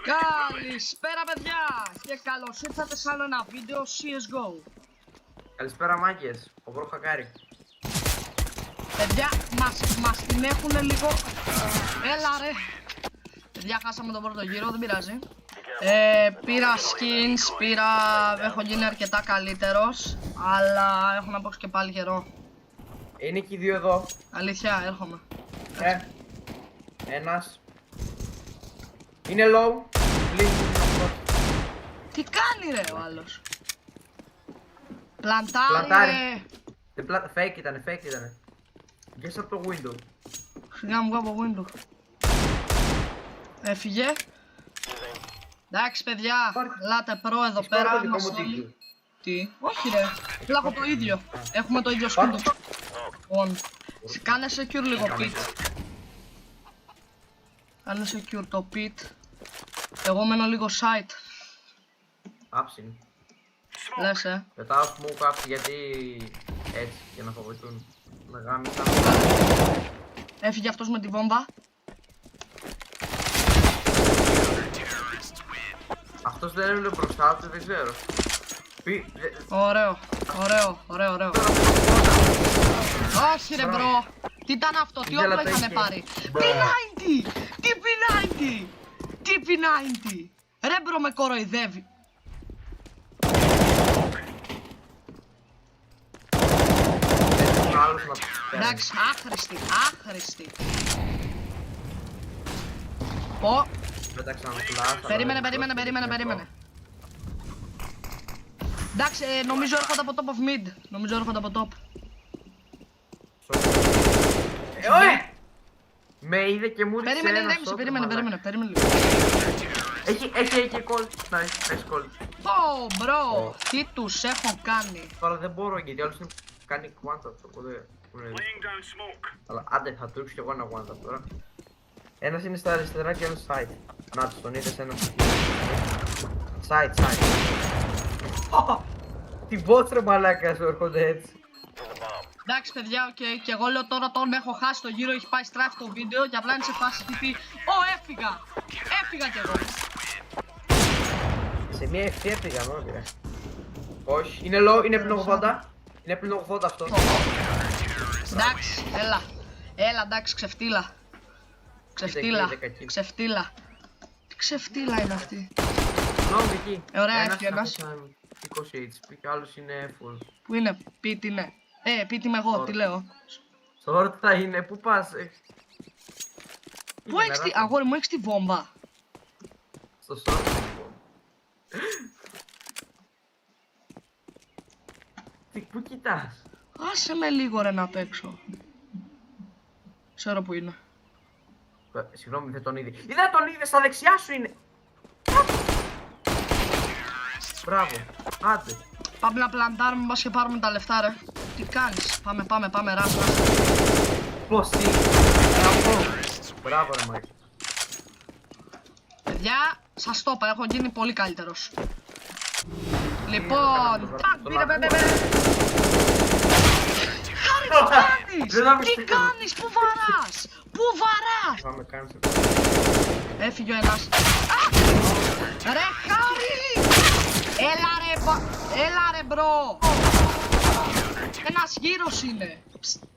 Καλησπέρα παιδιά και καλώς ήρθατε σε άλλο ένα βίντεο CSGO. Καλησπέρα μάγκες, ο Βροχακάρη. Παιδιά, μας την έχουνε λίγο. Έλα ρε. Παιδιά, χάσαμε τον πρώτο γύρο, δεν πειράζει. Πήρα skins, έχω γίνει αρκετά καλύτερος. Αλλά έχω να πω και πάλι καιρό. Είναι και οι δύο εδώ. Αλήθεια, έρχομαι. Ένας. Είναι low. Τι κάνει ρε ο άλλος. Πλαντάρι ρε. Fake ήτανε. Βγες από το window. Σιγά μου βγω από window. Έφυγε. Εντάξει παιδιά, λάτε προ εδώ πέρα. Τι, όχι ρε, απλά έχω το ίδιο. Έχουμε το ίδιο σκούτο. Λοιπόν, κάνε secure λίγο pit. Κάνε secure το pit. Εγώ μένω λίγο site. Άψιν. Λες Πετάω smoke up γιατί έτσι για να φοβηθούν. Να γάμισαν. Έφυγε αυτός με τη βόμβα. Αυτός δεν είναι μπροστά του, δεν ξέρω. Ωραίο. Όχι ρε μπρο. Τι ήταν αυτό, τι όπλο είχανε πάρει. P90! Τι P90! Τι P90! Ρε μπρο με κοροϊδεύει. Εντάξει, άχρηστη. Πω. Περίμενε. Εντάξει, νομίζω έρχονται από top of mid. Με είδε και μου ρίξε ένα shot. Περίμενε λίγο. Έχει call. Nice call. Ω, μπρο, τι τους έχω κάνει. Τώρα δεν μπορώ γιατί άλλος κάνει quanta, οπότε... Αλλά άντε θα του ρίξω κι εγώ ένα quanta τώρα. Ένας είναι στα αριστερά και ένας side. Να τους τον είδες ένας. Side. Τι bots ρε μαλάκα σου έρχονται έτσι. Εντάξει παιδιά, οκ, και εγώ λέω τώρα τον έχω χάσει το γύρο, έχει πάει στράφη το βίντεο και απλά είναι σε φάση τι πει. Έφυγα κι εγώ. Σε μια ευθεία έφυγα μόνο πήρα. Όχι, είναι low, είναι πλην 80. Είναι πλην 80 αυτό. Εντάξει, έλα εντάξει, ξεφτύλα. Τι ξεφτύλα είναι αυτή. Νόμι εκεί. Ωραία, έφυγε ένας. 20 HP και άλλος είναι full. Πού είναι, πίτι είναι. Πίτι είμαι εγώ, τι λέω. Short θα είναι, πού πας. Πού έχεις τη, αγόρι μου, έχεις τη βόμβα. Στο short λοιπόν. Πού κοιτάς. Άσε με λίγο ρε να παίξω. Ξέρω που είναι. Συγγνώμη, δεν τον είδε. Είδα τον είδε, στα δεξιά σου είναι. Μπράβο, άντε. Πάμε να πλαντάρουμε, μπας και πάρουμε τα λεφτά ρε. Τι κάνεις, πάμε ράσα. Πώς τι. Μπράβο ρε Μάικ. Παιδιά, σας το είπα, έχω γίνει πολύ καλύτερος. Λοιπόν, πήρε. Χάρη, τι κάνεις, πού βαράς. Πάμε κάνεις. Έφυγε ο ένας. Ρε Χάρη. Έλα ρε μπρο. Ένας γύρος είναι.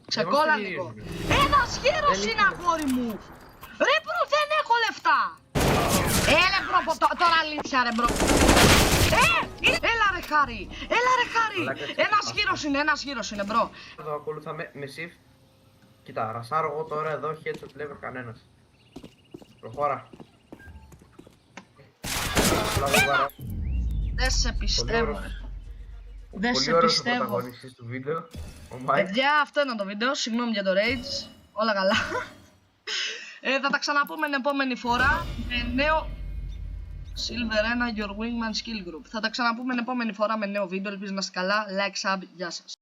Ξεκόλα λίγο. Ένας γύρος είναι αγόρι μου. Ρε μπρο, δεν έχω λεφτά. Έλα μπρο, τώρα αλήθεια ρε μπρο. Έλα ρε Χάρη. Ένας γύρος είναι μπρο. Εδώ ακολουθάμε με shift. Κοίτα, ρασάρω εγώ τώρα εδώ, headshot lever κανένας. Προχώρα. Δεν σε πιστεύω. Δεν σε πιστεύω. Του βίντεο, παιδιά, αυτό είναι το βίντεο. Συγγνώμη για το rage. Όλα καλά. Θα τα ξαναπούμε την επόμενη φορά με νέο Silver 1 Your Wingman Skill Group. Θα τα ξαναπούμε την επόμενη φορά με νέο βίντεο. Ελπίζω να είστε καλά. Like, sub, γεια σας.